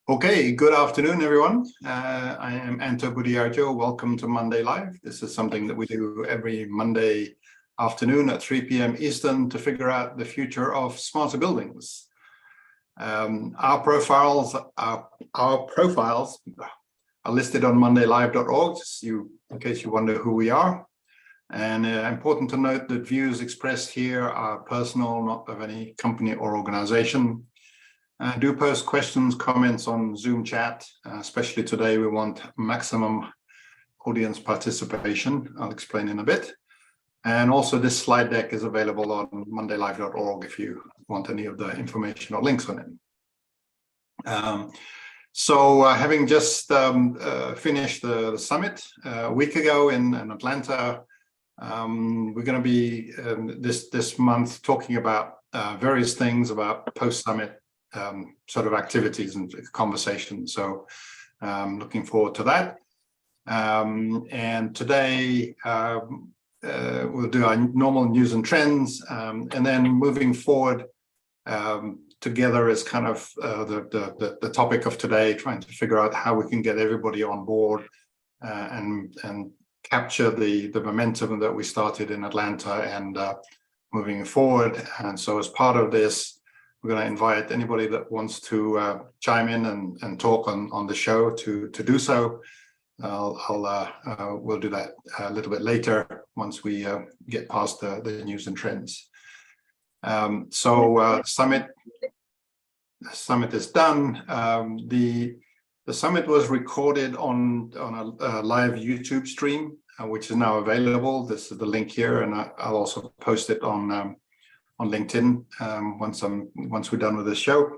Okay, good afternoon, everyone. I am Anto Budiarjo. Welcome to Monday Live. This is something that we do every Monday afternoon at 3 p.m. Eastern to figure out the future of smarter buildings. Our profiles are listed on mondaylive.org, in case you wonder who we are. And important to note that views expressed here are personal, not of any company or organization. Do post questions, comments on Zoom chat, especially today we want maximum audience participation. I'll explain in a bit. And also this slide deck is available on mondaylive.org if you want any of the information or links on it. Having just finished the summit a week ago in Atlanta, we're going to be this month talking about various things about post-summit sort of activities and conversations. So looking forward to that. And today we'll do our normal news and trends, and then moving forward together is kind of the topic of today, trying to figure out how we can get everybody on board and capture the momentum that we started in Atlanta and moving forward. And so as part of this, we're going to invite anybody that wants to chime in and talk on the show to do so. We'll do that a little bit later once we get past the news and trends. Summit is done. The summit was recorded on a live YouTube stream, which is now available. This is the link here, and I'll also post it on LinkedIn once we're done with this show.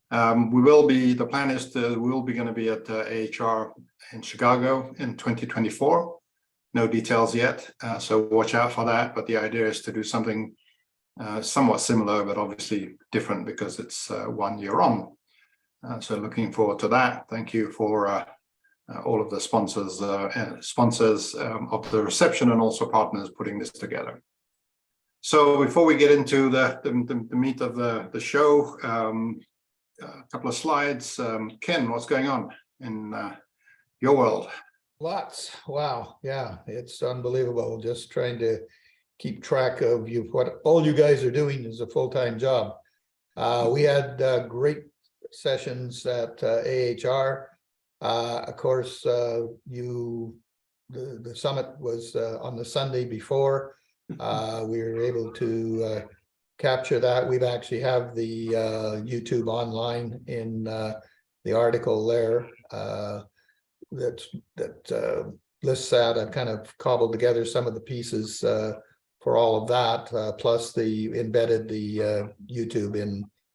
The plan is we'll be going to be at AHR in Chicago in 2024. No details yet, so watch out for that. But the idea is to do something somewhat similar, but obviously different because it's 1 year on. So looking forward to that. Thank you for all of the sponsors of the reception and also partners putting this together. So before we get into the meat of the show, a couple of slides. Ken, what's going on in your world? Lots. Wow. Yeah, it's unbelievable. Just trying to keep track of what all you guys are doing is a full-time job. We had great sessions at AHR. Of course, the summit was on the Sunday before. We were able to capture that. We've actually have the YouTube online in the article there that lists that. I've kind of cobbled together some of the pieces for all of that, plus embedded the YouTube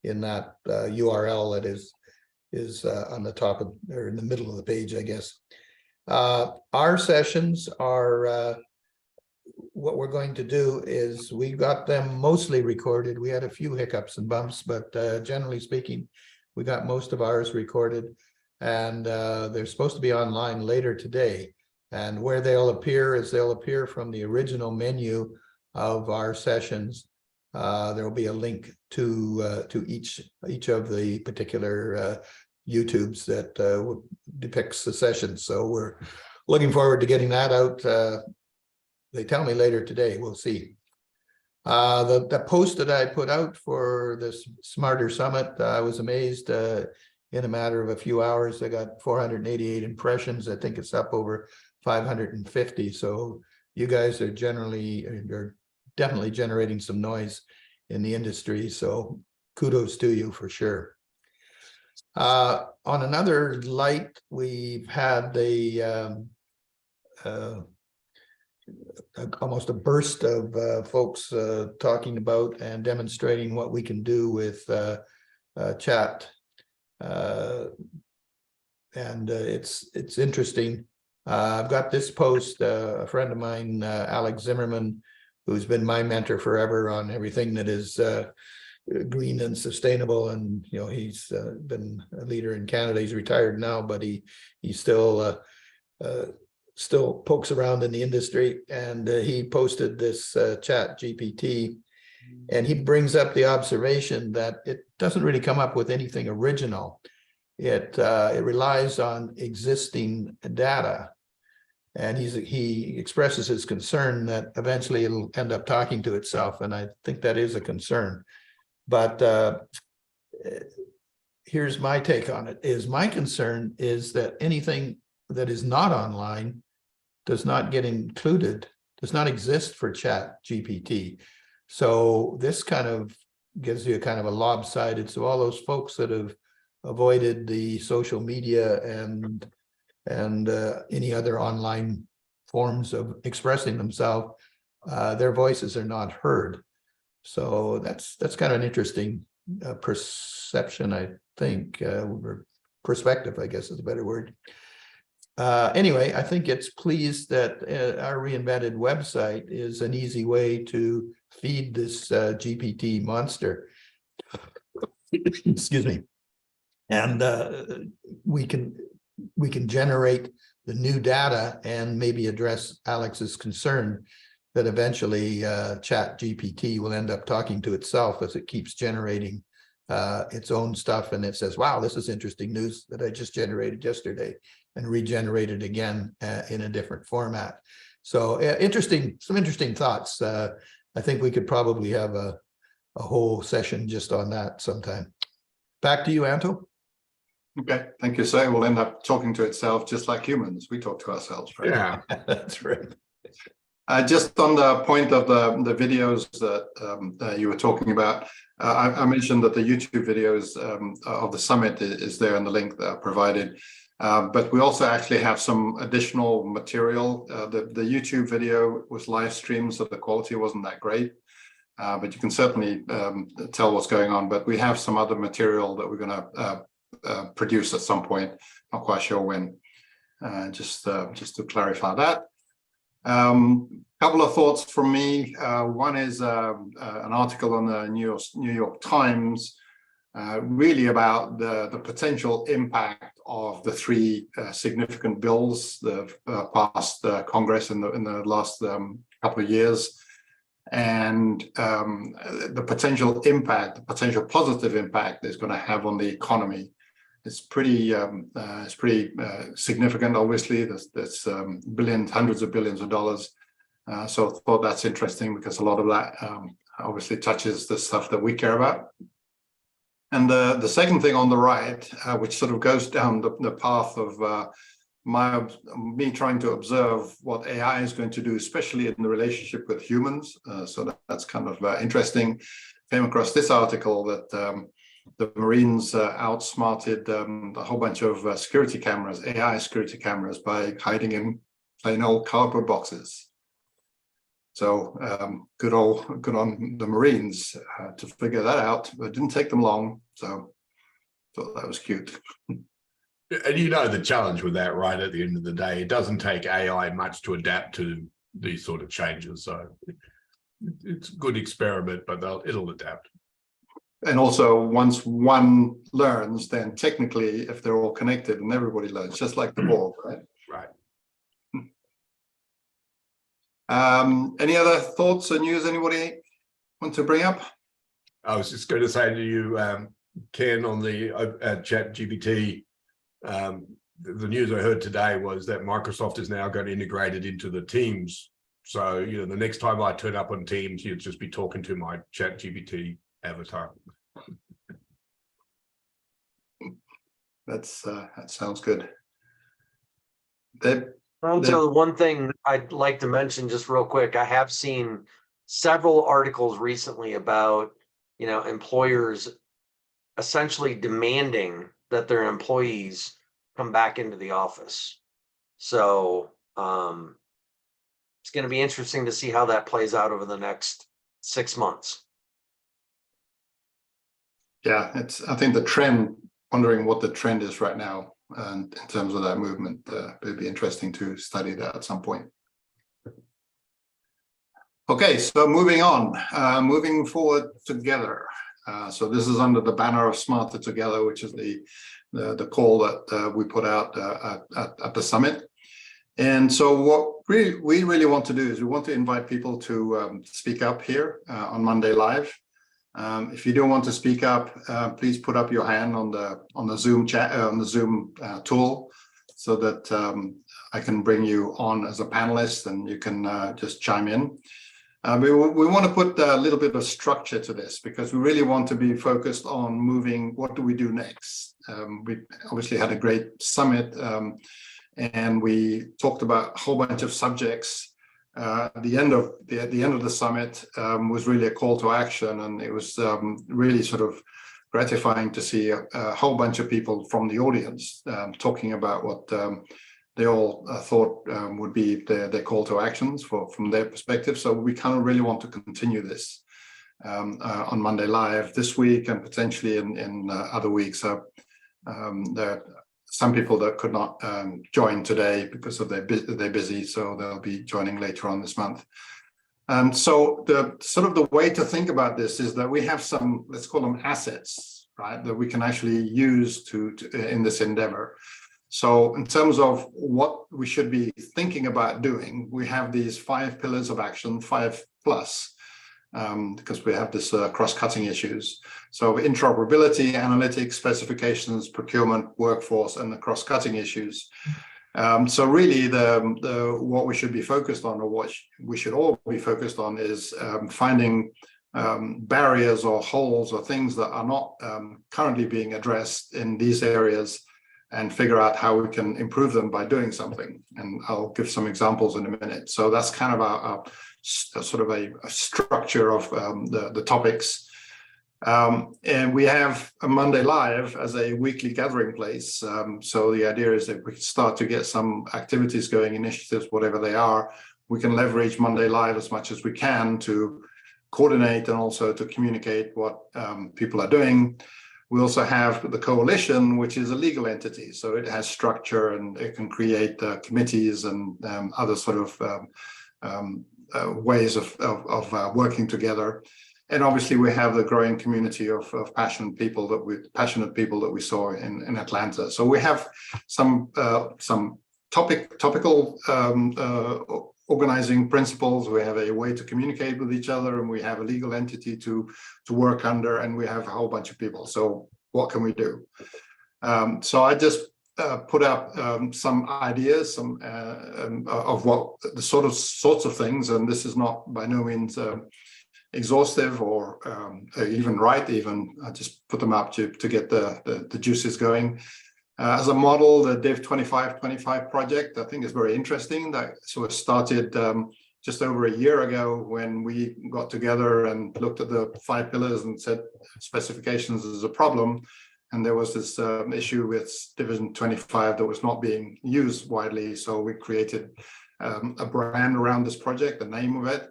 in that URL that is on the top of, or in the middle of the page, I guess. Our sessions are what we're going to do is we got them mostly recorded. We had a few hiccups and bumps, but generally speaking, we got most of ours recorded, and they're supposed to be online later today. And where they'll appear is they'll appear from the original menu of our sessions. There will be a link to each of the particular YouTubes that depicts the session. So we're looking forward to getting that out. They tell me later today, we'll see. The post that I put out for this Smarter Summit, I was amazed. In a matter of a few hours, I got 488 impressions. I think it's up over 550. So you guys are definitely generating some noise in the industry. So kudos to you for sure. On another light, we've had almost a burst of folks talking about and demonstrating what we can do with chat, and it's interesting. I've got this post. A friend of mine, Alex Zimmerman, who's been my mentor forever on everything that is green and sustainable, and he's been a leader in Canada. He's retired now, but he still pokes around in the industry, and he posted this chat GPT, and he brings up the observation that it doesn't really come up with anything original. it relies on existing data. And he expresses his concern that eventually it'll end up talking to itself. And I think that is a concern. But here's my take on it, is my concern is that anything that is not online does not get included, does not exist for Chat GPT. So this kind of gives you a kind of a lopsided, so all those folks that have avoided the social media and any other online forms of expressing themselves, their voices are not heard. So that's kind of an interesting perception, I think, or perspective, I guess is a better word. Anyway, I think it's pleased that our reinvented website is an easy way to feed this GPT monster. Excuse me. And we can generate the new data and maybe address Alex's concern that eventually Chat GPT will end up talking to itself as it keeps generating its own stuff, and it says, wow, this is interesting news that I just generated yesterday, and regenerate it again in a different format. So some interesting thoughts. I think we could probably have a whole session just on that sometime. Back to you, Anto. Okay, thank you, sir. We'll end up talking to itself just like humans. We talk to ourselves, right? Yeah, That's right. Just on the point of the videos that you were talking about, I mentioned that the YouTube videos of the summit is there in the link that I provided. But we also actually have some additional material. The YouTube video was live streamed, so the quality wasn't that great. But you can certainly tell what's going on. But we have some other material that we're going to produce at some point. Not quite sure when. Just to clarify that. Couple of thoughts from me. One is an article on the New York Times, really about the potential impact of the three significant bills that passed Congress in the last couple of years, and the potential impact, the potential positive impact it's going to have on the economy. It's pretty significant. Obviously, there's billions, hundreds of billions of dollars. So I thought that's interesting because a lot of that obviously touches the stuff that we care about. And the second thing on the right, which sort of goes down the path of me trying to observe what AI is going to do, especially in the relationship with humans. So that's kind of interesting. Came across this article that the Marines outsmarted a whole bunch of security cameras, AI security cameras, by hiding in plain old cardboard boxes. So good on the Marines to figure that out. It didn't take them long, so thought that was cute. and you know the challenge with that, right? At the end of the day, it doesn't take AI much to adapt to these sort of changes. So it's a good experiment, but it'll adapt. And also, once one learns, then technically, if they're all connected and everybody learns, just like the Borg, right? Right. Any other thoughts or news anybody want to bring up? I was just going to say to you, Ken, on the Chat GPT, the news I heard today was that Microsoft is now going to integrate it into the Teams. So, you know, the next time I turn up on Teams, you'd just be talking to my Chat GPT avatar. That sounds good. Deb? So one thing I'd like to mention just real quick, I have seen several articles recently about, you know, employers essentially demanding that their employees come back into the office. So it's going to be interesting to see how that plays out over the next 6 months. Yeah, I think the trend, wondering what the trend is right now, and in terms of that movement, it'd be interesting to study that at some point. Okay, so moving on, moving forward together. So this is under the banner of Smarter Together, which is the call that we put out at the summit. And so what we really want to do is we want to invite people to speak up here on Monday Live. If you don't want to speak up, please put up your hand on the Zoom chat on the Zoom tool, so that I can bring you on as a panelist and you can just chime in. We want to put a little bit of structure to this, because we really want to be focused on moving. What do we do next? We obviously had a great summit, and we talked about a whole bunch of subjects. The end of the summit was really a call to action, and it was really sort of gratifying to see a whole bunch of people from the audience talking about what they all thought would be their call to actions from their perspective. So we kind of really want to continue this on Monday Live this week, and potentially in other weeks. So there are some people that could not join today because of they're busy, so they'll be joining later on this month. So the way to think about this is that we have some, let's call them assets, right, that we can actually use to in this endeavor. So in terms of what we should be thinking about doing, we have these 5 pillars of action, 5+, because we have this cross-cutting issues. So interoperability, analytics, specifications, procurement, workforce, and the cross-cutting issues. So really what we should be focused on, or what we should all be focused on, is finding barriers or holes or things that are not currently being addressed in these areas, and figure out how we can improve them by doing something. And I'll give some examples in a minute. So that's kind of a sort of a structure of the topics. And we have a Monday Live as a weekly gathering place. So the idea is that we can start to get some activities going, initiatives, whatever they are. We can leverage Monday Live as much as we can to coordinate and also to communicate what people are doing. We also have the coalition, which is a legal entity. So it has structure, and it can create committees and other sort of ways of working together. And obviously we have the growing community of passionate people that we saw in Atlanta. So we have some topical organizing principles. We have a way to communicate with each other, and we have a legal entity to work under, and we have a whole bunch of people. So what can we do? So I just put up some ideas, of what the sorts of things, and this is not by no means exhaustive or even right. I just put them up to get the juices going. As a model, the Div 2525 project, I think, is very interesting. That sort of started just over a year ago, when we got together and looked at the 5 pillars and said specifications is a problem. And there was this issue with Division 25 that was not being used widely. So we created a brand around this project, the name of it.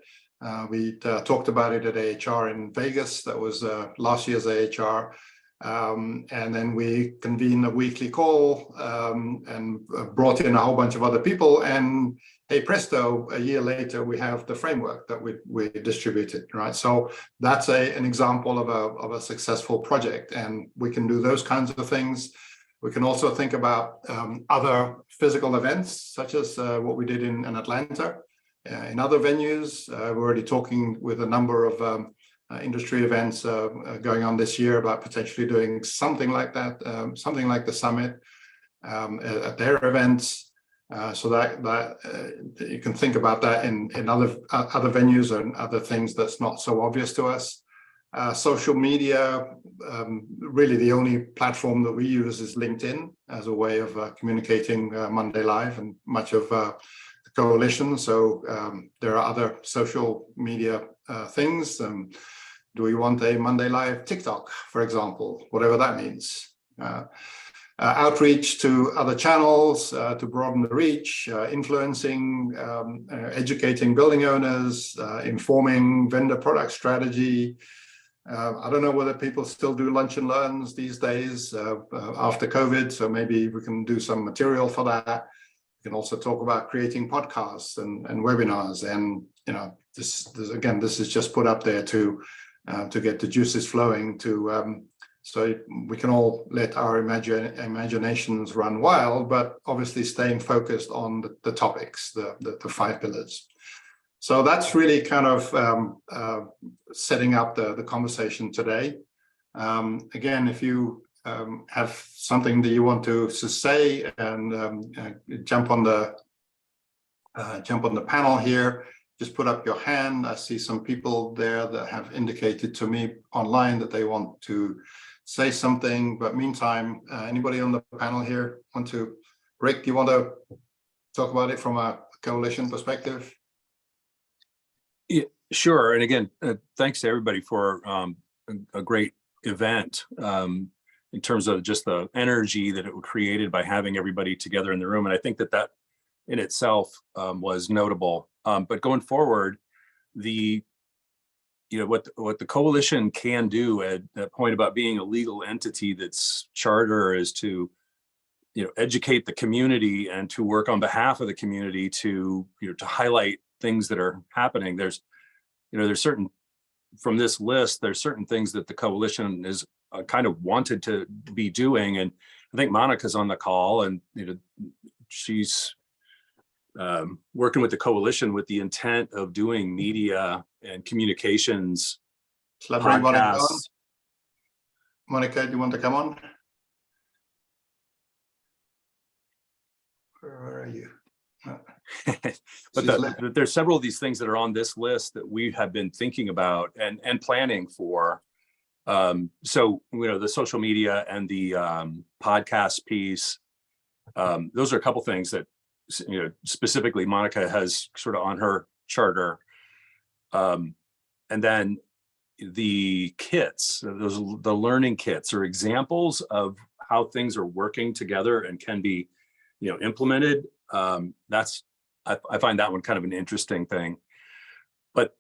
We talked about it at AHR in Vegas. That was last year's AHR. And then we convened a weekly call and brought in a whole bunch of other people. And hey presto, a year later, we have the framework that we distributed, right? So that's an example of a successful project. And we can do those kinds of things. We can also think about other physical events, such as what we did in Atlanta. In other venues, we're already talking with a number of industry events going on this year about potentially doing something like that, something like the summit at their events. So that you can think about that in other venues and other things that's not so obvious to us. Social media, really the only platform that we use is LinkedIn as a way of communicating Monday Live and much of the coalition. So there are other social media things. Do we want a Monday Live TikTok, for example, whatever that means? Outreach to other channels to broaden the reach, influencing, educating building owners, informing vendor product strategy. I don't know whether people still do lunch and learns these days after COVID, so maybe we can do some material for that. We can also talk about creating podcasts and webinars, and this again, this is just put up there to get the juices flowing, so we can all let our imaginations run wild, but obviously staying focused on the topics, the 5 pillars. So that's really kind of setting up the conversation today. Again, if you have something that you want to say and jump on the panel here, just put up your hand. I see some people there that have indicated to me online that they want to say something. But meantime, anybody on the panel here want to? Rick, do you want to talk about it from a coalition perspective? Yeah, sure. And again, thanks to everybody for a great event in terms of just the energy that it created by having everybody together in the room. And I think that in itself was notable. But going forward, what the coalition can do at that point about being a legal entity that's charter is to educate the community and to work on behalf of the community to to highlight things that are happening. There's certain, from this list, there's certain things that the coalition is kind of wanted to be doing, and I think Monica's on the call, and she's working with the coalition with the intent of doing media and communications podcasts. Monica, do you want to come on? Where are you? But there's several of these things that are on this list that we have been thinking about and planning for. So the social media and the podcast piece, those are a couple things that specifically Monica has sort of on her charter. And then the kits, the learning kits are examples of how things are working together and can be implemented. I find that one kind of an interesting thing. But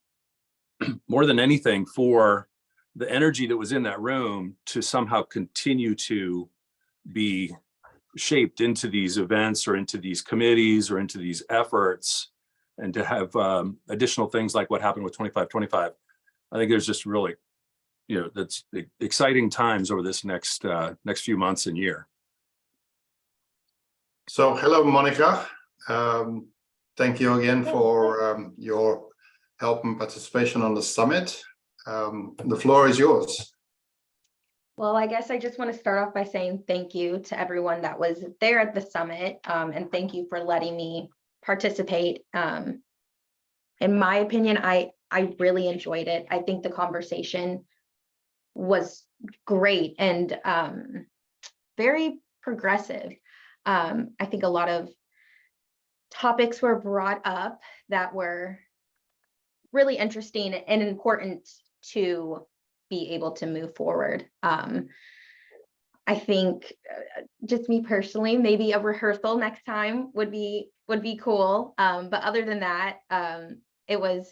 more than anything, for the energy that was in that room to somehow continue to be shaped into these events or into these committees or into these efforts, and to have additional things like what happened with 2525, I think there's just really, that's exciting times over this next few months and year. So hello, Monica. Thank you again for your help and participation on the summit. The floor is yours. Well, I guess I just want to start off by saying thank you to everyone that was there at the summit, and thank you for letting me participate. In my opinion, I really enjoyed it. I think the conversation was great and very progressive. I think a lot of topics were brought up that were really interesting and important to be able to move forward. I think just me personally, maybe a rehearsal next time would be cool. But other than that, it was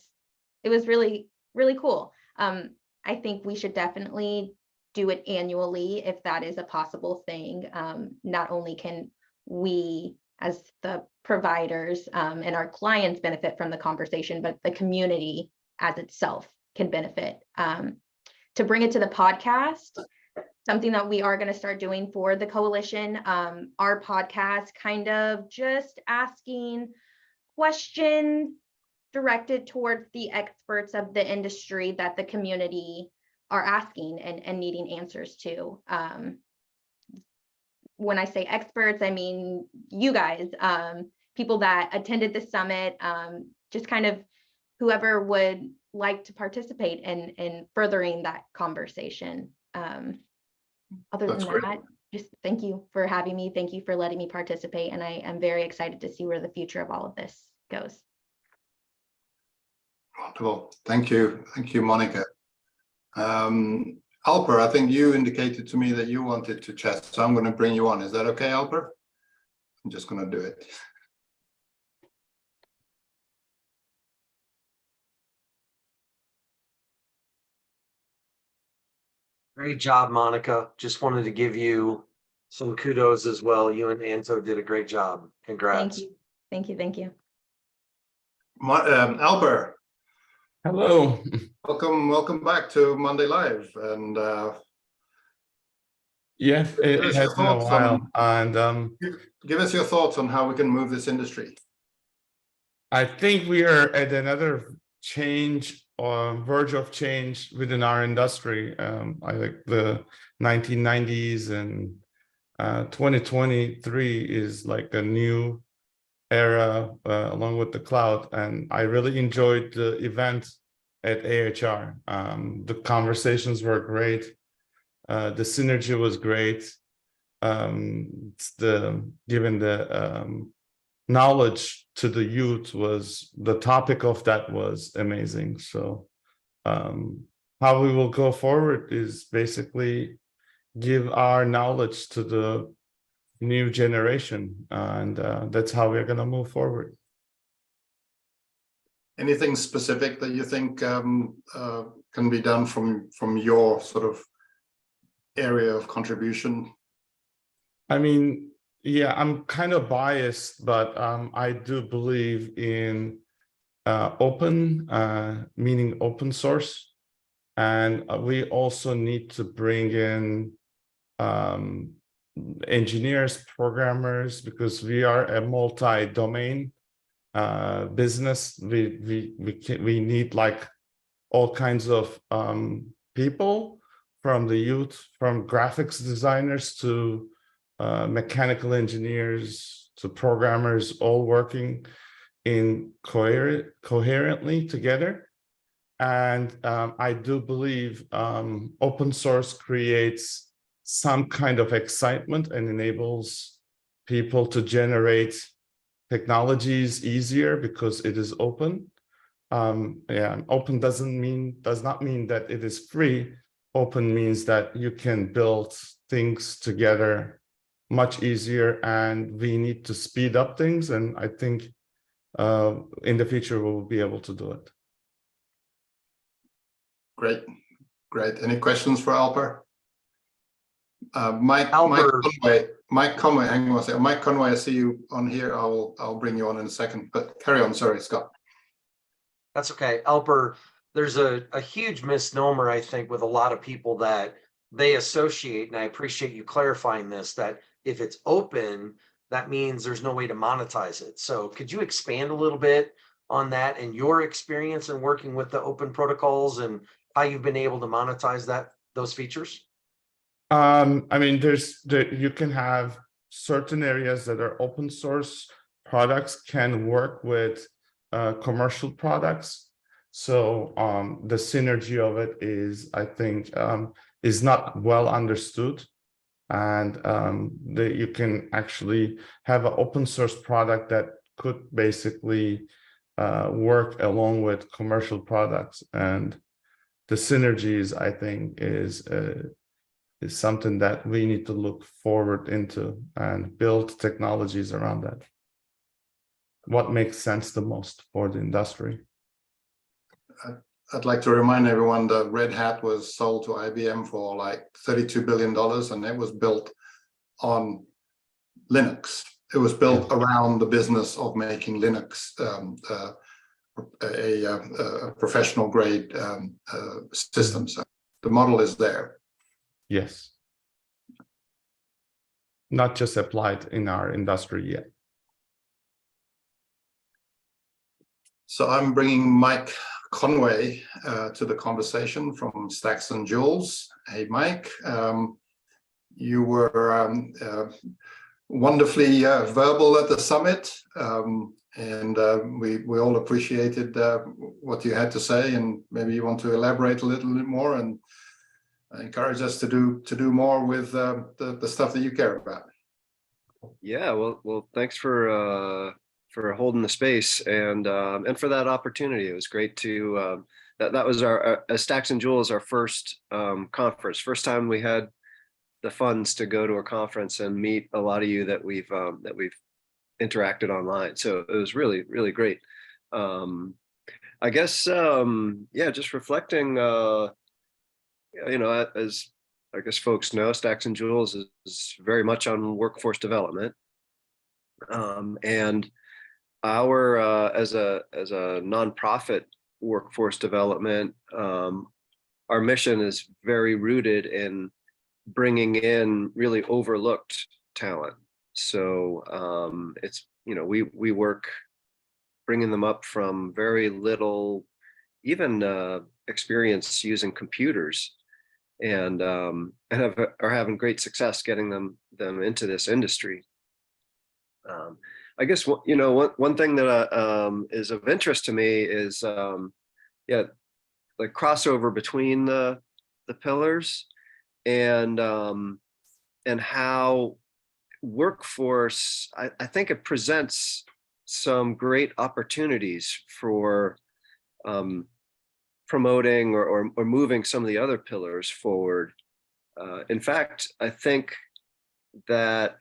really, really cool. I think we should definitely do it annually if that is a possible thing. Not only can we as the providers and our clients benefit from the conversation, but the community as itself can benefit. To bring it to the podcast, something that we are going to start doing for the coalition, our podcast kind of just asking questions directed towards the experts of the industry that the community are asking and needing answers to. When I say experts, I mean you guys, people that attended the summit, just kind of whoever would like to participate in furthering that conversation. Other than that, just thank you for having me. Thank you for letting me participate. And I am very excited to see where the future of all of this goes. Wonderful. Thank you. Thank you, Monica. Alper, I think you indicated to me that you wanted to chat, so I'm going to bring you on. Is that okay, Alper? I'm just going to do it. Great job, Monica. Just wanted to give you some kudos as well. You and Anto did a great job. Congrats. Thank you. Thank you. Thank you. Alper. Hello. Welcome back to Monday Live. And Yeah, it has been a while. And give us your thoughts on how we can move this industry. I think we are at another change or verge of change within our industry. I think the 1990s and 2023 is like a new era along with the cloud. And I really enjoyed the event at AHR. The conversations were great. The synergy was great. Given the knowledge to the youth was the topic of that was amazing. So how we will go forward is basically give our knowledge to the new generation, and that's how we're going to move forward. Anything specific that you think can be done from your sort of area of contribution? I mean, yeah, I'm kind of biased, but I do believe in open, meaning open source. And we also need to bring in engineers, programmers, because we are a multi-domain business. We need like all kinds of people, from the youth, from graphics designers to mechanical engineers to programmers, all working in coherently together. And I do believe open source creates some kind of excitement and enables people to generate technologies easier because it is open. Yeah, open does not mean that it is free. Open means that you can build things together much easier, and we need to speed up things. And I think in the future we'll be able to do it. Great. Any questions for Alper? Mike Conway, hang on a second. Mike Conway, I see you on here. I'll bring you on in a second, but carry on. Sorry, Scott. That's okay. Alper, there's a huge misnomer, I think, with a lot of people that they associate, and I appreciate you clarifying this, that if it's open, that means there's no way to monetize it. So could you expand a little bit on that and your experience in working with the open protocols and how you've been able to monetize those features? I mean, you can have certain areas that are open source products can work with commercial products. So the synergy of it is, I think, is not well understood. And you can actually have an open source product that could basically work along with commercial products. And the synergies, I think, is something that we need to look forward into and build technologies around that. What makes sense the most for the industry? I'd like to remind everyone that Red Hat was sold to IBM for like $32 billion, and it was built on Linux. It was built around the business of making Linux a professional grade system. So the model is there. Yes. Not just applied in our industry yet. So I'm bringing Mike Conway to the conversation from Stacks and Jewels. Hey, Mike, you were wonderfully verbal at the summit, and we all appreciated what you had to say, and maybe you want to elaborate a little bit more and encourage us to do more with the stuff that you care about. Yeah, well, thanks for holding the space and for that opportunity. It was great to that was our Stacks and Jewels, our first conference, first time we had the funds to go to a conference and meet a lot of you that we've interacted online. So it was really, really great. I guess yeah, just reflecting. As I guess folks know, Stacks and Jewels is very much on workforce development, and our as a nonprofit workforce development, our mission is very rooted in bringing in really overlooked talent. So it's we work bringing them up from very little, even experience using computers, and are having great success getting them into this industry. I guess one thing that is of interest to me is the crossover between the pillars, and how workforce, I think it presents some great opportunities for promoting or moving some of the other pillars forward. In fact, I think that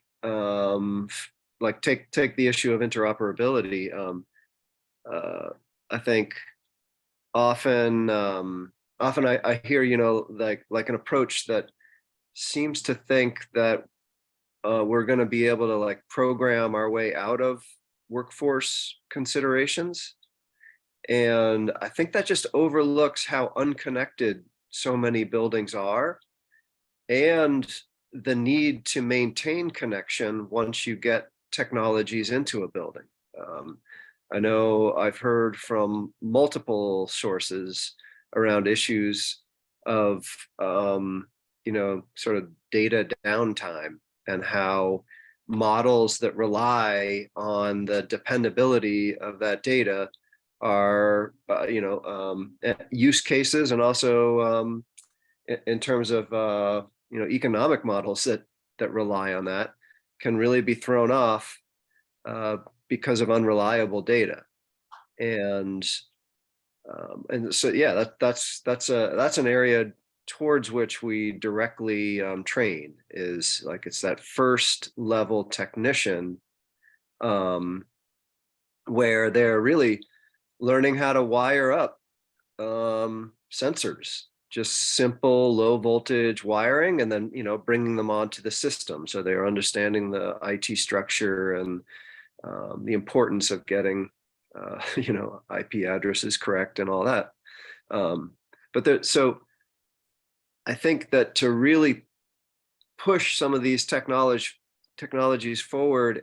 take the issue of interoperability. I think often I hear, like an approach that seems to think that we're going to be able to like program our way out of workforce considerations. And I think that just overlooks how unconnected so many buildings are, and the need to maintain connection once you get technologies into a building. I know I've heard from multiple sources around issues of, sort of data downtime, and how models that rely on the dependability of that data are, use cases, and also in terms of, economic models that rely on that, can really be thrown off because of unreliable data. And so, yeah, that's an area towards which we directly train, is like, it's that first level technician, where they're really learning how to wire up sensors, just simple low voltage wiring, and then bringing them onto the system, so they're understanding the IT structure and the importance of getting IP addresses correct and all that. So I think that to really push some of these technologies forward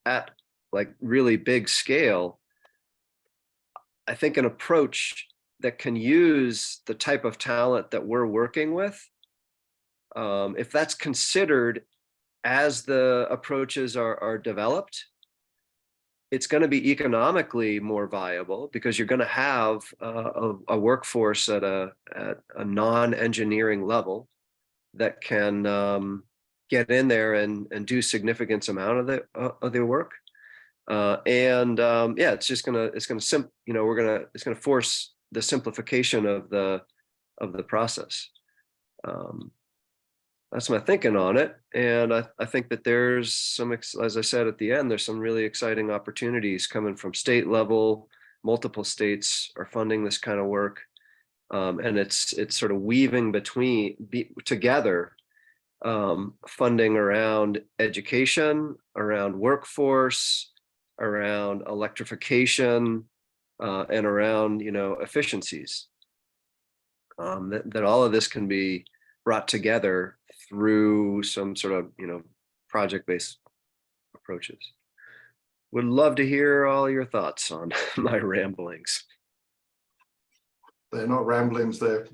at like really big scale, I think an approach that can use the type of talent that we're working with, if that's considered as the approaches are developed, it's going to be economically more viable, because you're going to have a workforce at a non-engineering level that can get in there and do significant amount of the work. It's going to force the simplification of the process. That's my thinking on it. And I think that there's some, as I said at the end, there's some really exciting opportunities coming from state level. Multiple states are funding this kind of work. And it's sort of weaving together funding around education, around workforce, around electrification, and around, efficiencies. That all of this can be brought together through some sort of, project-based approaches. Would love to hear all your thoughts on my ramblings. They're not ramblings, they're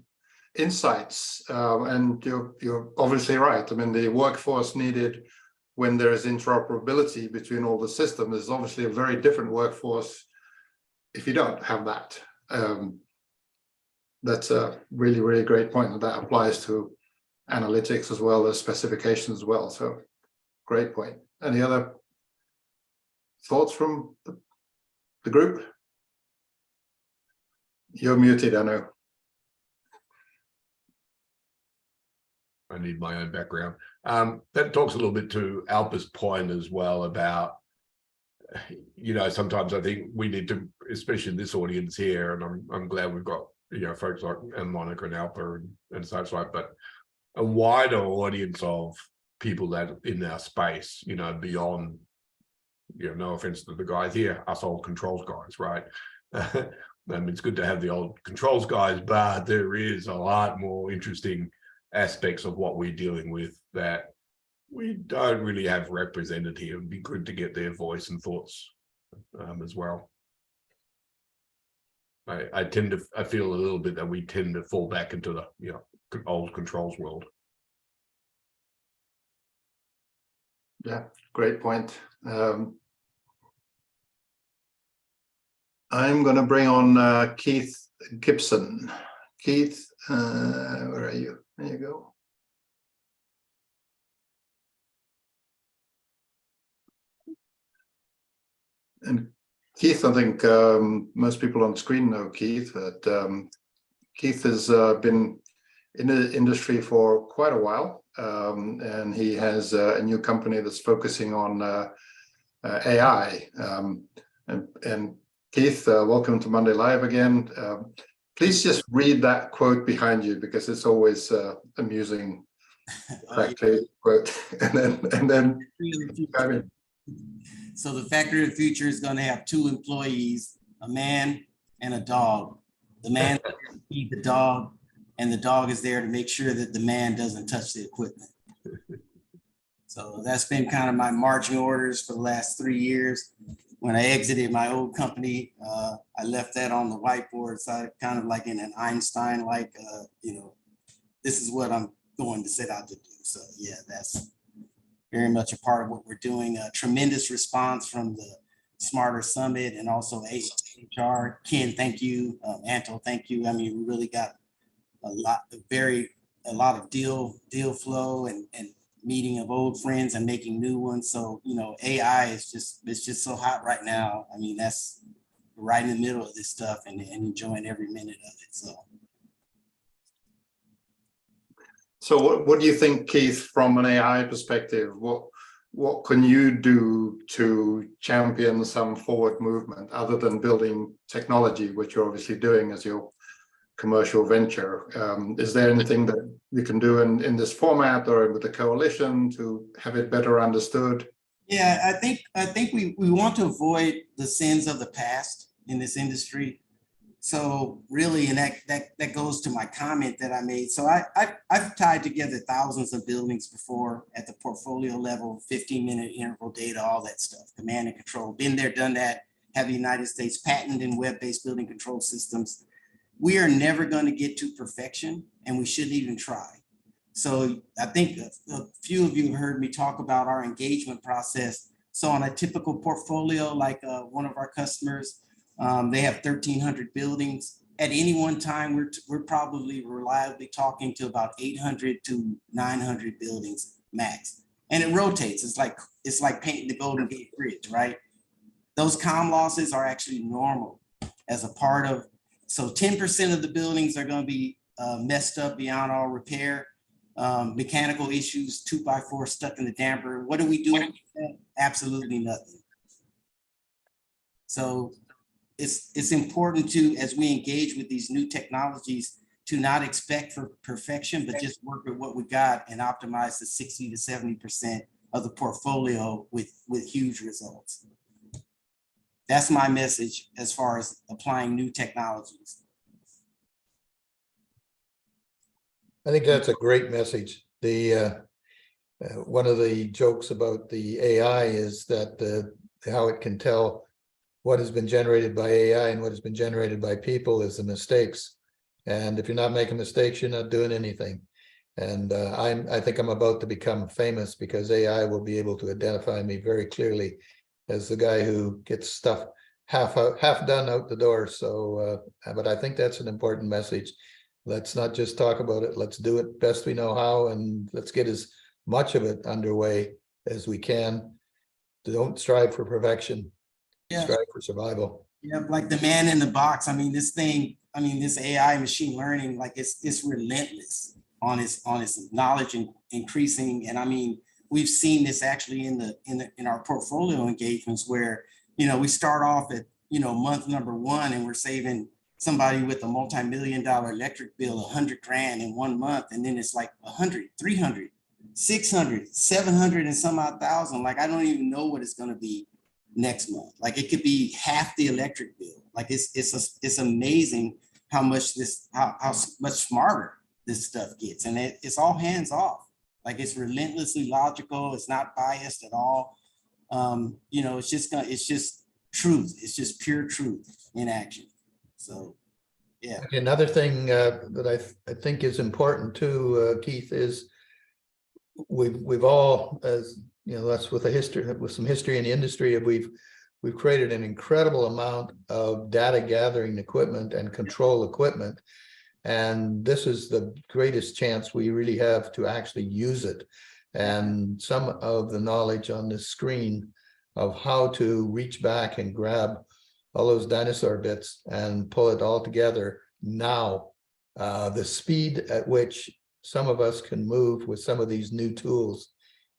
insights. And you're obviously right. I mean, the workforce needed when there is interoperability between all the systems is obviously a very different workforce if you don't have that. That's a really, really great point, and that applies to analytics as well as specifications as well. So great point. Any other thoughts from the group? You're muted, I know. I need my own background. That talks a little bit to Alpa's point as well about, sometimes I think we need to, especially in this audience here, and I'm glad we've got, folks like Monica and Alpa and such like, but a wider audience of people that in our space, beyond, no offense to the guys here, us old controls guys, right? It's good to have the old controls guys, but there is a lot more interesting aspects of what we're dealing with that we don't really have represented here. It'd be good to get their voice and thoughts as well. I feel a little bit that we tend to fall back into the old controls world. Yeah, great point. I'm going to bring on Keith Gibson. Keith, where are you? There you go. And Keith, I think most people on the screen know Keith, but Keith has been in the industry for quite a while, and he has a new company that's focusing on AI. And Keith, welcome to Monday Live again. Please just read that quote behind you, because it's always amusing. Quote, and then I mean, so the factory of the future is going to have two employees, a man and a dog. The man feed the dog, and the dog is there to make sure that the man doesn't touch the equipment. So that's been kind of my marching orders for the last 3 years. When I exited my old company, I left that on the whiteboard. So I kind of like in an Einstein, like, this is what I'm going to set out to do. So yeah, that's very much a part of what we're doing. A tremendous response from the Smarter Summit and also HR. Ken, thank you. Anto, thank you. I mean, we really got a lot of deal flow and meeting of old friends and making new ones. So, AI is just so hot right now. I mean, that's right in the middle of this stuff and enjoying every minute of it. So what do you think, Keith, from an AI perspective? What can you do to champion some forward movement other than building technology, which you're obviously doing as your commercial venture? Is there anything that you can do in this format or with the coalition to have it better understood? Yeah, I think we want to avoid the sins of the past in this industry. So really, and that goes to my comment that I made. So I've tied together thousands of buildings before at the portfolio level, 15-minute interval data, all that stuff, command and control. Been there, done that. Have the United States patent in web-based building control systems. We are never going to get to perfection, and we shouldn't even try. So I think a few of you have heard me talk about our engagement process. So on a typical portfolio, like one of our customers, they have 1,300 buildings. At any one time, we're probably reliably talking to about 800 to 900 buildings max, and it rotates. It's like painting the Golden Gate Bridge, right? Those comm losses are actually normal as a part of. So 10% of the buildings are going to be messed up beyond all repair. Mechanical issues, 2x4 stuck in the damper. What do we do? Absolutely nothing. So it's important to, as we engage with these new technologies, to not expect for perfection, but just work with what we got and optimize the 60 to 70% of the portfolio with huge results. That's my message as far as applying new technologies. I think that's a great message. The one of the jokes about the AI is that how it can tell what has been generated by AI and what has been generated by people is the mistakes. And if you're not making mistakes, you're not doing anything. And I think I'm about to become famous because AI will be able to identify me very clearly as the guy who gets stuff half done out the door. So, but I think that's an important message. Let's not just talk about it. Let's do it best we know how, and let's get as much of it underway as we can. Don't strive for perfection. Yeah. Strive for survival. Yeah, like the man in the box. I mean, this AI machine learning, like it's relentless on its knowledge and increasing. And I mean, we've seen this actually in our portfolio engagements where, we start off at, month number 1 and we're saving somebody with a multi-million-dollar electric bill, $100,000 in 1 month. And then it's like 100, 300, 600, 700 and some odd thousand. Like, I don't even know what it's going to be next month. Like, it could be half the electric bill. Like, it's amazing how much much smarter this stuff gets. And it's all hands off. Like, it's relentlessly logical. It's not biased at all. It's just truth. It's just pure truth in action. So, yeah. Another thing that I think is important too, Keith, is we've all, as you know, that's with some history in the industry, we've created an incredible amount of data gathering equipment and control equipment. And this is the greatest chance we really have to actually use it. And some of the knowledge on this screen of how to reach back and grab all those dinosaur bits and pull it all together now, the speed at which some of us can move with some of these new tools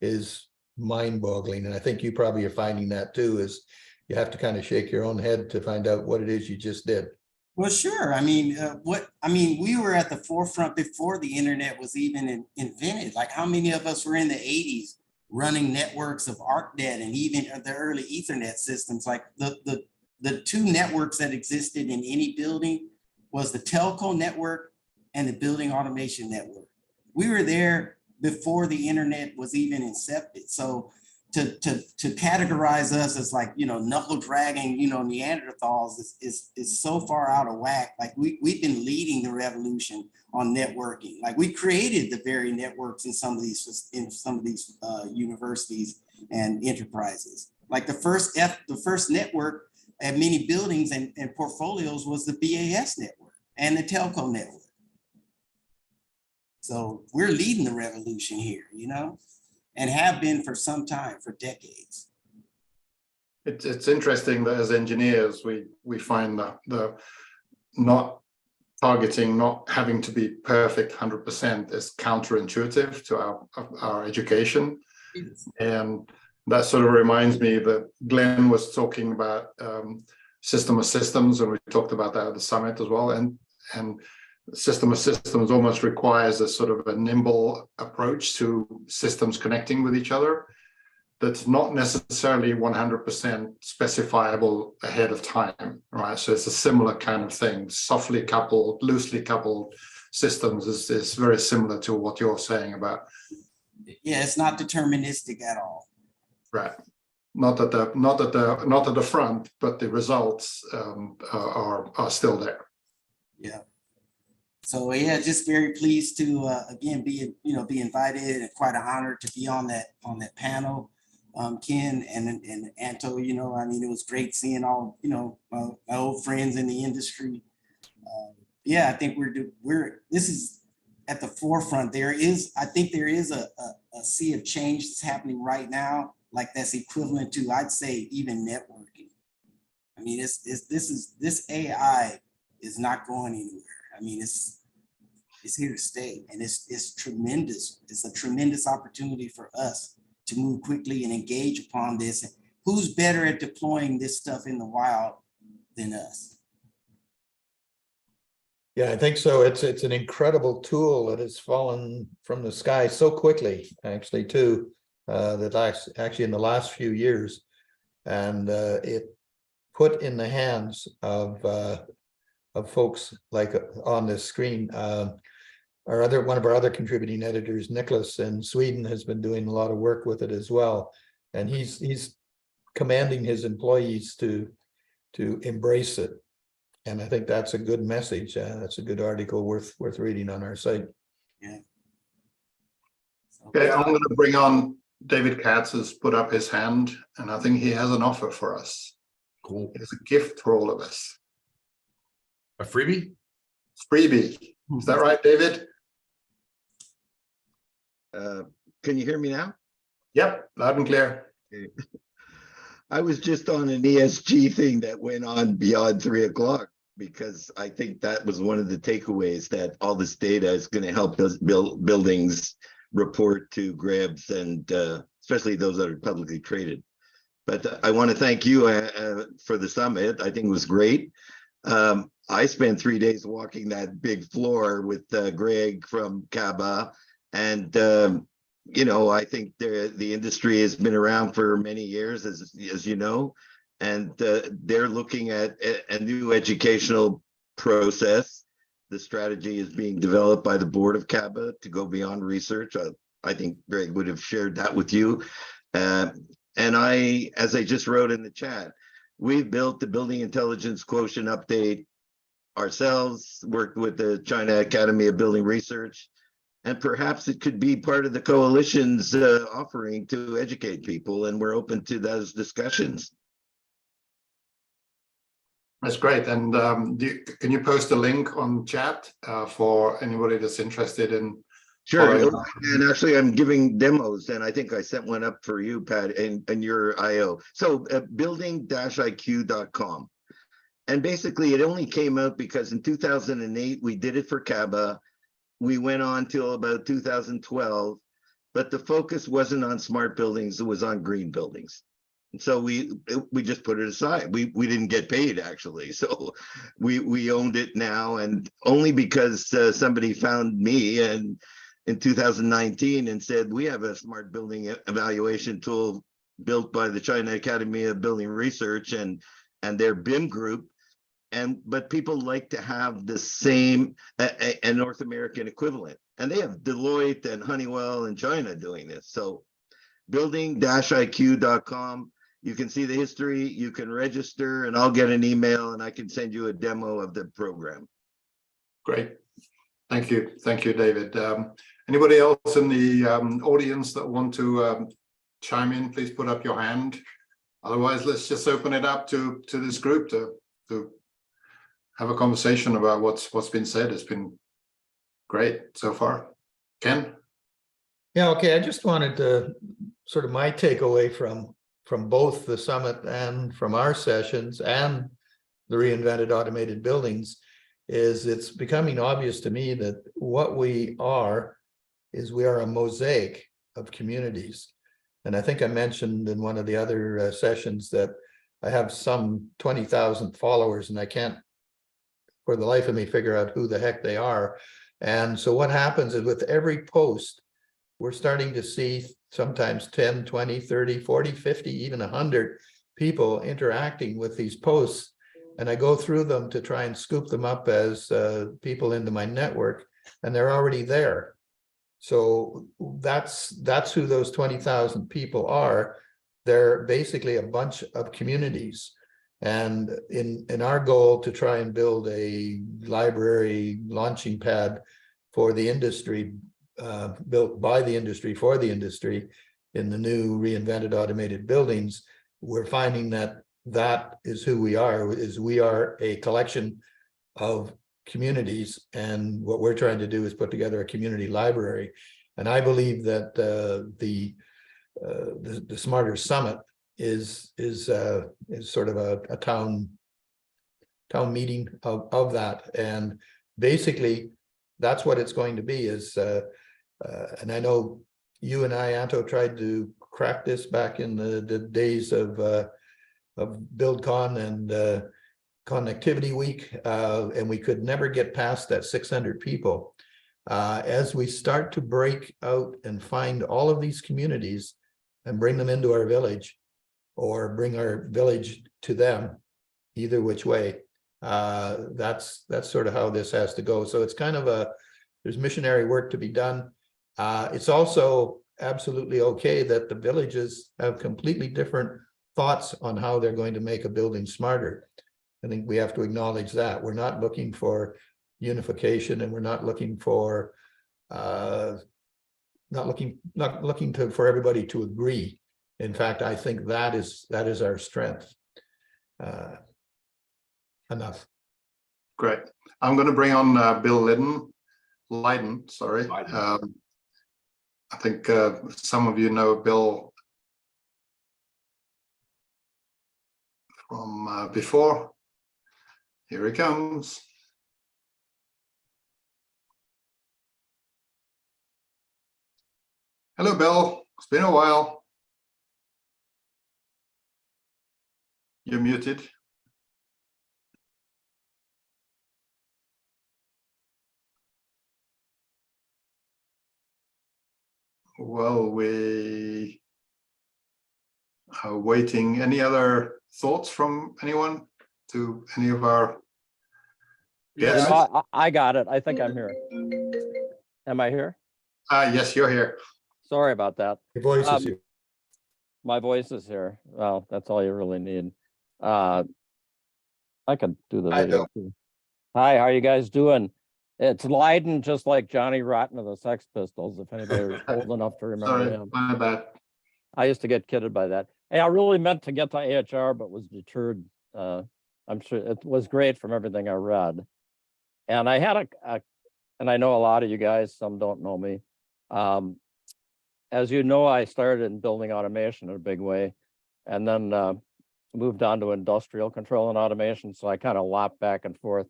is mind-boggling. And I think you probably are finding that too, is you have to kind of shake your own head to find out what it is you just did. Well, sure. I mean, we were at the forefront before the internet was even invented. Like, how many of us were in the 80s running networks of ArcNet and even the early Ethernet systems? Like the two networks that existed in any building was the telco network and the building automation network. We were there before the internet was even incepted. So to categorize us as, like, you know, knuckle dragging, you know, Neanderthals is so far out of whack. Like, we've been leading the revolution on networking. Like, we created the very networks in some of these universities and enterprises. Like the first network at many buildings and portfolios was the BAS network and the telco network. So we're leading the revolution here, you know, and have been for some time, for decades. It's interesting that as engineers, we find that the not targeting, not having to be perfect 100% is counterintuitive to our education. And that sort of reminds me that Glenn was talking about system of systems, and we talked about that at the summit as well. And system of systems almost requires a sort of a nimble approach to systems connecting with each other that's not necessarily 100% specifiable ahead of time, right? So it's a similar kind of thing. Softly coupled, loosely coupled systems is very similar to what you're saying about. Yeah, it's not deterministic at all. Right. Not at the front, but the results are still there. Yeah. So yeah, just very pleased to again be invited, and quite an honor to be on that panel, Ken and Anto. You know, I mean, it was great seeing all my old friends in the industry. Yeah, I think this is at the forefront. I think there is a sea of change that's happening right now, like that's equivalent to, I'd say, even networking. I mean, this AI is not going anywhere. I mean, it's here to stay, and it's tremendous. It's a tremendous opportunity for us to move quickly and engage upon this. Who's better at deploying this stuff in the wild than us? Yeah, I think so. It's an incredible tool that has fallen from the sky so quickly, actually, too, that actually in the last few years, and it put in the hands of folks like on this screen. One of our other contributing editors, Nicholas in Sweden, has been doing a lot of work with it as well, and he's commanding his employees to embrace it. And I think that's a good message. That's a good article worth reading on our site. Yeah. Okay, I'm going to bring on David Katz has put up his hand, and I think he has an offer for us. Cool. It's a gift for all of us. A freebie? Freebie. Is that right, David? Can you hear me now? Yep, loud and clear. Okay. I was just on an ESG thing that went on beyond 3 o'clock, because I think that was one of the takeaways, that all this data is going to help buildings report to GREBs, and especially those that are publicly traded. But I want to thank you for the summit. I think it was great. I spent 3 days walking that big floor with Greg from CABA, and I think the industry has been around for many years, as you know, and they're looking at a new educational process. The strategy is being developed by the board of CABA to go beyond research. I think Greg would have shared that with you. And as I just wrote in the chat, We've built the building intelligence quotient update ourselves, worked with the China Academy of Building Research, and perhaps it could be part of the coalition's offering to educate people, and we're open to those discussions. That's great. And can you post a link on chat for anybody that's interested in? Sure. following- And actually, I'm giving demos, and I think I sent one up for you, Pat, and your IO. So building-iq.com. And basically, it only came out because in 2008, we did it for CABA. We went on till about 2012, but the focus wasn't on smart buildings, it was on green buildings. And so we just put it aside. We didn't get paid, actually. So we owned it now, and only because somebody found me and in 2019 and said, we have a smart building evaluation tool built by the China Academy of Building Research and their BIM group. But people like to have the same a North American equivalent, and they have Deloitte and Honeywell in China doing this. So building-iq.com, you can see the history, you can register, and I'll get an email and I can send you a demo of the program. Great. Thank you, David. Anybody else in the audience that want to chime in, please put up your hand. Otherwise, let's just open it up to this group to have a conversation about what's been said. It's been great so far. Ken? Yeah, okay. I just wanted to sort of my takeaway from both the summit and from our sessions and the reinvented automated buildings is it's becoming obvious to me that what we are is we are a mosaic of communities. And I think I mentioned in one of the other sessions that I have some 20,000 followers and I can't for the life of me figure out who the heck they are. And so what happens is with every post, we're starting to see sometimes 10, 20, 30, 40, 50, even 100 people interacting with these posts. And I go through them to try and scoop them up as people into my network, and they're already there. So that's who those 20,000 people are. They're basically a bunch of communities. And in our goal to try and build a library launching pad for the industry, built by the industry for the industry in the new reinvented automated buildings, we're finding that is who we are, is we are a collection of communities. And what we're trying to do is put together a community library. And I believe that the Smarter Summit is sort of a town meeting of that. And basically that's what it's going to be is and I know you and I, Anto, tried to crack this back in the days of BuildCon and Connectivity Week, and we could never get past that 600 people. As we start to break out and find all of these communities and bring them into our village, or bring our village to them, either which way, that's sort of how this has to go. So it's kind of there's missionary work to be done. It's also absolutely okay that the villages have completely different thoughts on how they're going to make a building smarter. I think we have to acknowledge that. We're not looking for unification, and we're not looking for for everybody to agree. In fact, I think that is our strength. Enough. Great. I'm going to bring on Bill Lydon, sorry. I think some of you know Bill from before. Here he comes. Hello, Bill. It's been a while. You're muted. Well, we are waiting. Any other thoughts from anyone to any of our guests? I got it. I think I'm here. Am I here? Yes, you're here. Sorry about that. Your voice is here. My voice is here. Well, that's all you really need. I could do the Hi, video Bill. too. Hi, how are you guys doing? It's Lydon, just like Johnny Rotten of the Sex Pistols, if anybody old enough to remember Sorry, him. my bad. I used to get kidded by that. Hey, I really meant to get to AHR, but was deterred. I'm sure it was great from everything I read. And I had and I know a lot of you guys, some don't know me. As you know, I started in building automation in a big way, and then moved on to industrial control and automation. So I kind of lop back and forth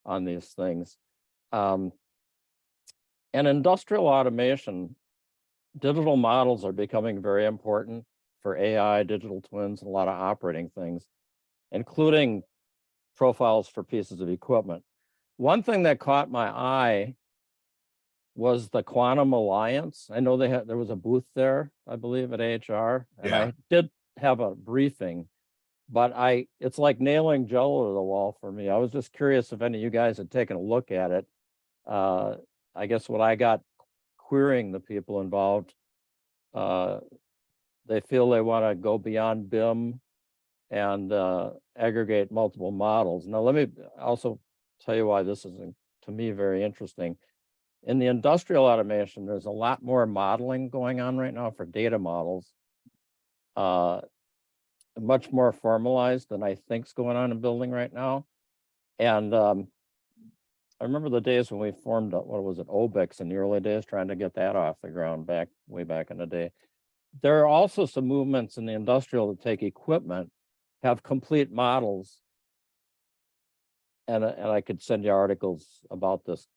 on these things. And industrial automation, digital models are becoming very important for AI, digital twins, and a lot of operating things, including profiles for pieces of equipment. One thing that caught my eye was the Quantum Alliance. I know there was a booth there, I believe, at AHR, and Yeah. I did have a briefing, but it's like nailing Jello to the wall for me. I was just curious if any of you guys had taken a look at it. I guess what I got querying the people involved, they feel they want to go beyond BIM and aggregate multiple models. Now, let me also tell you why this is, to me, very interesting. In the industrial automation, there's a lot more modeling going on right now for data models, much more formalized than I think's going on in building right now. And I remember the days when we formed, what was it, OBIX in the early days, trying to get that off the ground way back in the day. There are also some movements in the industrial to take equipment, have complete models, and I could send you articles about this,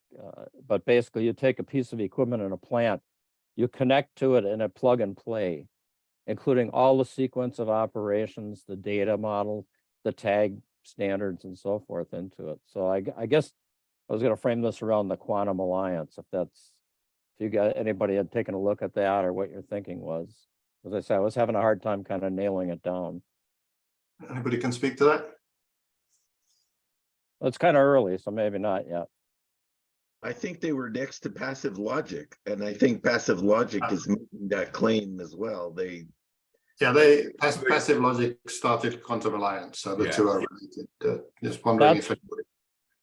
but basically you take a piece of equipment in a plant, you connect to it in a plug and play, including all the sequence of operations, the data model, the tag standards, and so forth into it. So I guess I was going to frame this around the Quantum Alliance, if you got anybody had taken a look at that or what your thinking was. As I said, I was having a hard time kind of nailing it down. Anybody can speak to that? It's kind of early, so maybe not yet. I think they were next to Passive Logic, and I think Passive Logic is making that claim as well. Passive Logic started Quantum Alliance, so the Yeah. two are related. Just wondering if anybody.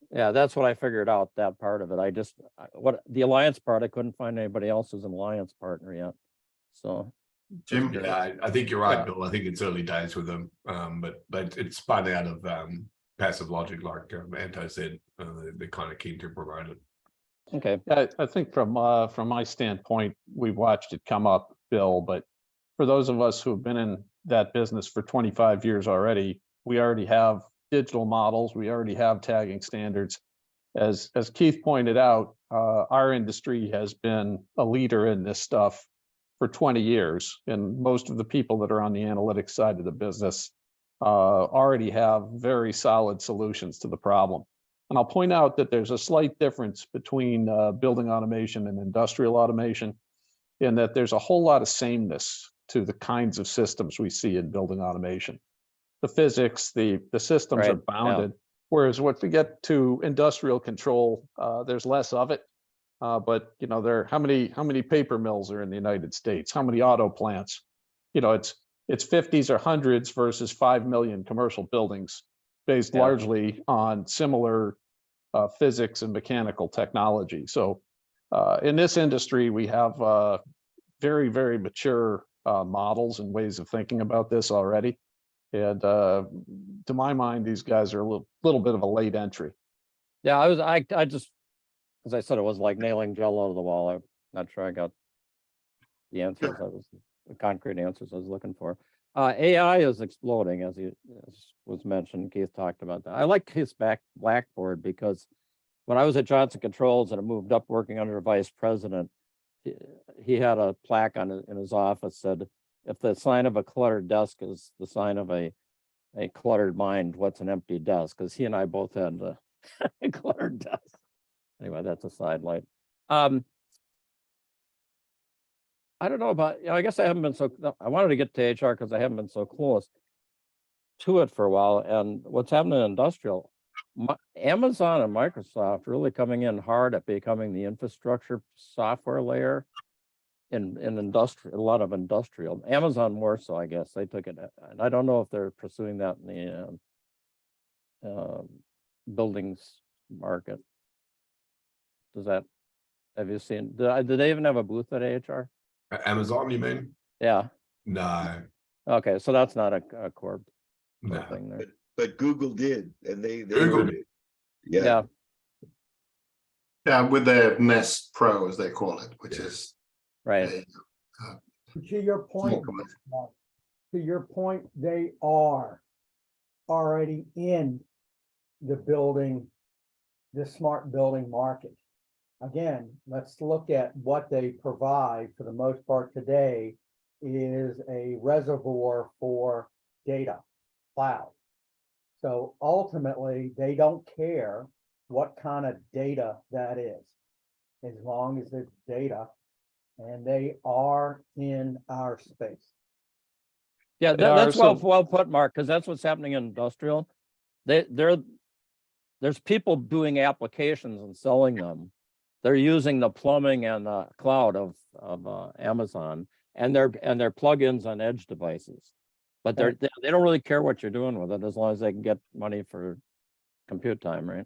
Yeah, that's what I figured out, that part of it. What the alliance part, I couldn't find anybody else as an alliance partner yet. So Jim? Yeah, I think you're right, Yeah. Bill. I think it's early days with them, but it's spun out of Passive Logic, like Anto said. They're kind of keen to promote it. okay. Yeah, I think from my standpoint, we've watched it come up, Bill, but for those of us who have been in that business for 25 years already, we already have digital models, we already have tagging standards. As Keith pointed out, our industry has been a leader in this stuff for 20 years, and most of the people that are on the analytics side of the business already have very solid solutions to the problem. And I'll point out that there's a slight difference between building automation and industrial automation, in that there's a whole lot of sameness to the kinds of systems we see in building automation. The physics, the systems Right, are bounded. Whereas once we get to industrial control, there's less of it. But how many paper mills are in the United States? How many auto plants? It's 50s or hundreds versus 5 million commercial buildings, based largely on similar physics and mechanical technology. So in this industry, we have very, very mature models and ways of thinking about this already. And to my mind, these guys are a little bit of a late entry. Yeah, I just, as I said, it was like nailing Jello to the wall. I'm not sure I got the answers the concrete answers I was looking for. AI is exploding, as was mentioned. Keith talked about that. I like Keith's blackboard, because when I was at Johnson Controls and I moved up working under a vice president, he had a plaque in his office said, if the sign of a cluttered desk is the sign of a cluttered mind, what's an empty desk? Because he and I both had a cluttered desk. Anyway, that's a sidelight. I don't know about, I guess I haven't been I wanted to get to HR because I haven't been so close to it for a while. And what's happening in industrial, Amazon and Microsoft really coming in hard at becoming the infrastructure software layer in industrial, a lot of industrial. Amazon more so, I guess. They took it, and I don't know if they're pursuing that in the buildings market. Does that, have you seen, do they even have a booth at AHR? Amazon, you mean? Yeah. No, Okay, so that's not a core no. thing there. But Google did, and they Google were- did. Yeah. Yeah, with their Nest Pro, as they call it, which is Right. To your point, Mark, to your point, they are already in the building, the smart building market. Again, let's look at what they provide for the most part today is a reservoir for data, cloud. So ultimately, they don't care what kind of data that is, as long as it's data, and they are in our space. Yeah, They are, that's well so- well put, Mark, because that's what's happening in industrial. There's people doing applications and selling them. They're using the plumbing and the cloud of Amazon and their plugins on edge devices. But they don't really care what you're doing with it as long as they can get money for compute time, right?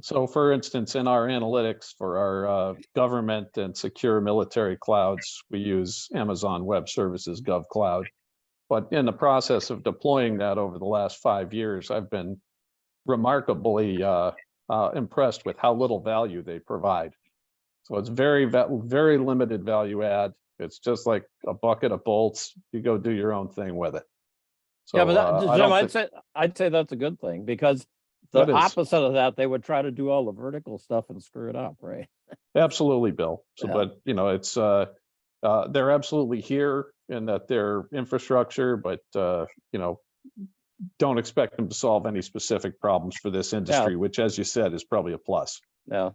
So for instance, in our analytics for our government and secure military clouds, we use Amazon Web Services GovCloud. But in the process of deploying that over the last 5 years, I've been remarkably impressed with how little value they provide. So it's very limited value add. It's just like a bucket of bolts. You go do your own thing with it. So, Yeah, but I Jim, don't I'd say that's a good thing, because the That is. opposite of that, they would try to do all the vertical stuff and screw it up, right? Absolutely, Bill. So, Yeah. but you know, it's they're absolutely here in that their infrastructure, but you know, don't expect them to solve any specific problems for this industry, which, as you said, is probably a plus. Yeah.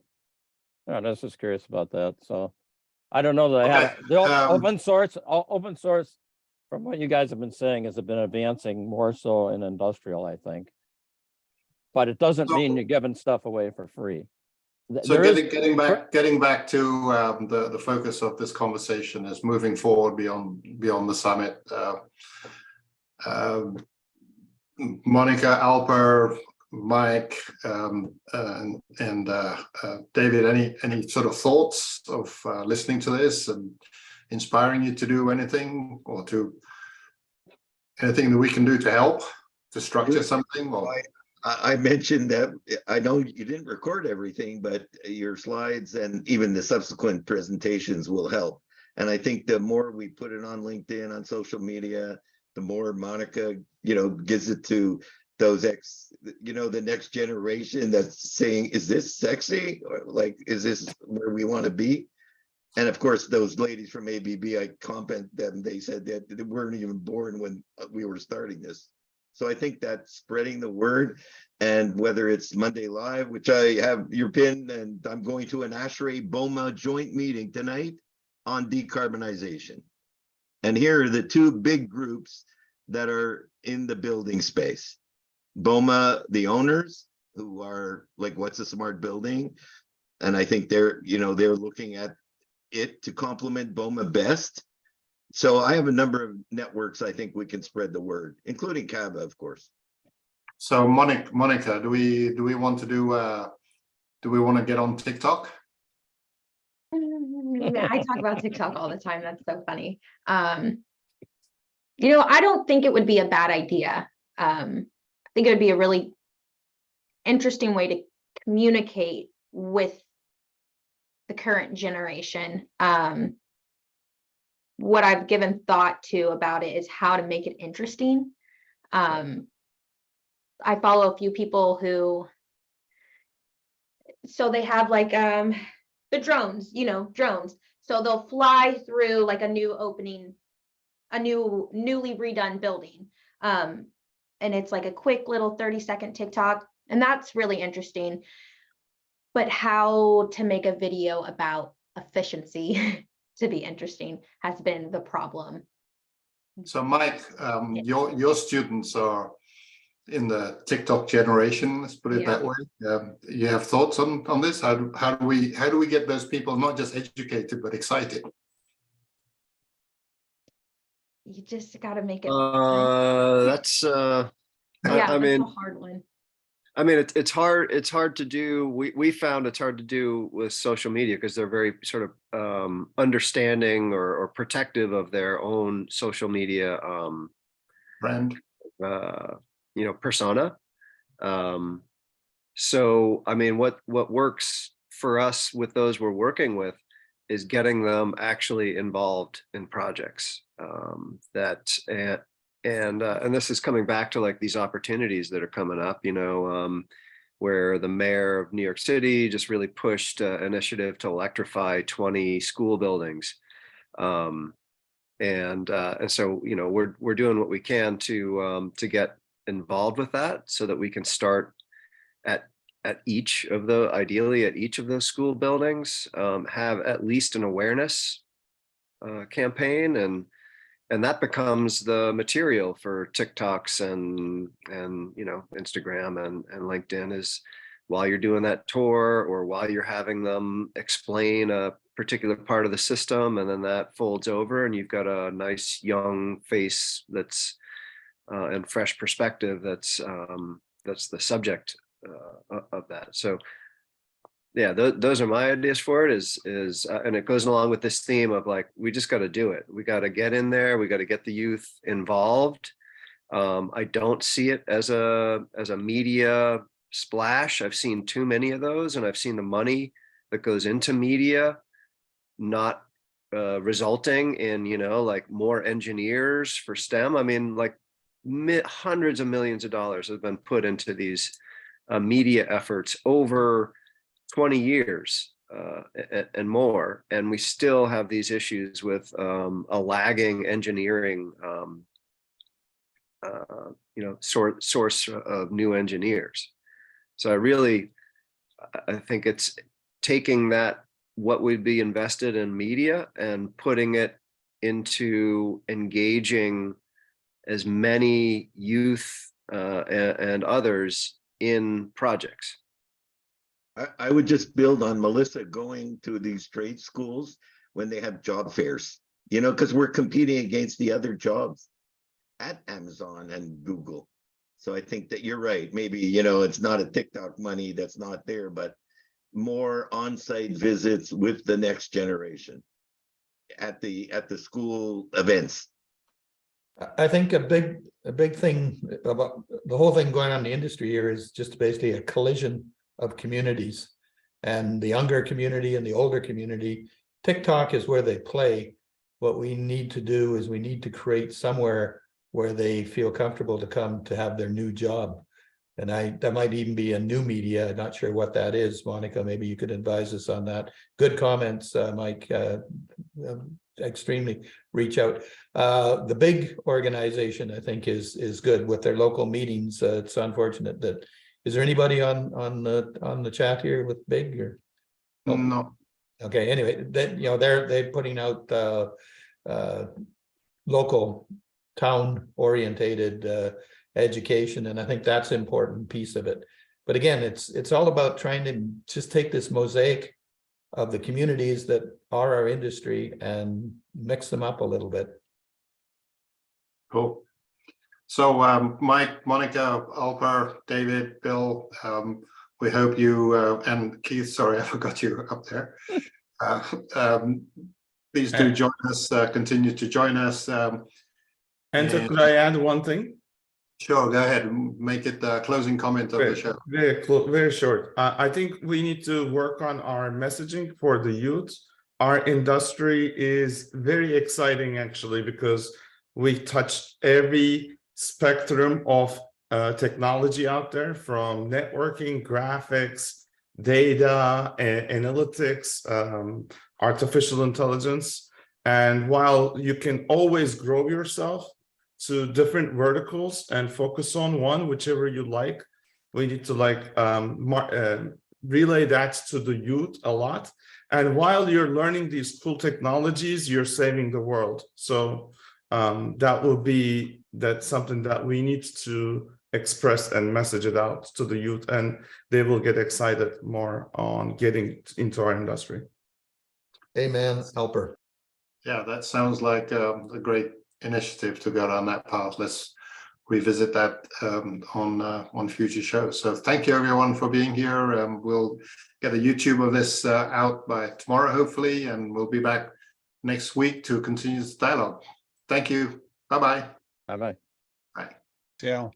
I was just curious about that. So I don't know that I have Okay, the open source, from what you guys have been saying, has been advancing more so in industrial, I think. But it doesn't mean you're giving stuff away for free. So getting back to the focus of this conversation is moving forward beyond the summit. Monica, Alper, Mike, and David, any sort of thoughts of listening to this and inspiring you to do anything, or to anything that we can do to help to structure something? Or I mentioned that I know you didn't record everything, but your slides and even the subsequent presentations will help. And I think the more we put it on LinkedIn, on social media, the more Monica, gives it to those the next generation that's saying, is this sexy? Or like, is this where we want to be? And of course, those ladies from ABB, I compliment them. They said that they weren't even born when we were starting this. So I think that spreading the word, and whether it's Monday Live, which I have your pin, and I'm going to an ASHRAE BOMA joint meeting tonight on decarbonization. And here are the two big groups that are in the building space. BOMA, the owners, who are like, what's a smart building? And I think they're looking at it to complement BOMA best. So I have a number of networks I think we can spread the word, including CABA, of course. so Monica, do we want to get on TikTok? I talk about TikTok all the time. That's so funny. I don't think it would be a bad idea. I think it would be a really interesting way to communicate with the current generation. What I've given thought to about it is how to make it interesting. I follow a few people who, so they have like the drones, drones. So they'll fly through like a new opening, a newly redone building. And it's like a quick little 30-second TikTok. And that's really interesting. But how to make a video about efficiency to be interesting has been the problem. So Mike, your students are in the TikTok generation, let's put it that way. You have thoughts on this? How do we get those people not just educated but excited? You just gotta make it. That's Yeah, I that's a mean, hard one. it's hard to do. We found it's hard to do with social media because they're very sort of understanding or protective of their own social media Brand. persona. So I mean, what works for us with those we're working with is getting them actually involved in projects and this is coming back to like these opportunities that are coming up, where the mayor of New York City just really pushed an initiative to electrify 20 school buildings. And so, we're doing what we can to get involved with that so that we can start ideally at each of those school buildings, have at least an awareness campaign, and that becomes the material for TikToks and Instagram and LinkedIn, is while you're doing that tour or while you're having them explain a particular part of the system, and then that folds over and you've got a nice young face that's and fresh perspective that's the subject of that. So yeah, those are my ideas for it, and it goes along with this theme of like, we just got to do it. We got to get in there. We got to get the youth involved. I don't see it as a media splash. I've seen too many of those, and I've seen the money that goes into media not resulting in, like more engineers for STEM. I mean, like hundreds of millions of dollars have been put into these media efforts over 20 years and more, and we still have these issues with a lagging engineering source of new engineers. So I think it's taking that, what would be invested in media, and putting it into engaging as many youth and others in projects. I would just build on Melissa going to these trade schools when they have job fairs, because we're competing against the other jobs at Amazon and Google. So I think that you're right. Maybe, it's not a TikTok money that's not there, but more on-site visits with the next generation at the school events. I think a big thing about the whole thing going on in the industry here is just basically a collision of communities, and the younger community and the older community. TikTok is where they play. What we need to do is we need to create somewhere where they feel comfortable to come to have their new job. And that might even be a new media. I'm not sure what that is. Monica, maybe you could advise us on that. Good comments, Mike. Extremely reach out. The big organization, I think, is good with their local meetings. It's unfortunate that. Is there anybody on the chat here with big or? No. Okay. Anyway, they're putting out local town orientated education, and I think that's an important piece of it. But again, it's all about trying to just take this mosaic of the communities that are our industry and mix them up a little bit. Cool. So Mike, Monica, Alper, David, Bill, we hope you, and Keith, sorry, I forgot you up there. Please do join us, continue to join us. And could I add one thing? Sure, go ahead, make it the closing comment of the show. Very short. I think we need to work on our messaging for the youth. Our industry is very exciting, actually, because we touched every spectrum of technology out there, from networking, graphics, data, analytics, artificial intelligence. And while you can always grow yourself to different verticals and focus on one, whichever you like, we need to relay that to the youth a lot. And while you're learning these cool technologies, you're saving the world. So that's something that we need to express and message it out to the youth, and they will get excited more on getting into our industry. Amen, Alper. Yeah, that sounds like a great initiative to go down that path. Let's revisit that on future shows. So thank you everyone for being here. We'll get a YouTube of this out by tomorrow, hopefully, and we'll be back next week to continue this dialogue. Thank you. Bye-bye. Bye-bye. Bye. Yeah.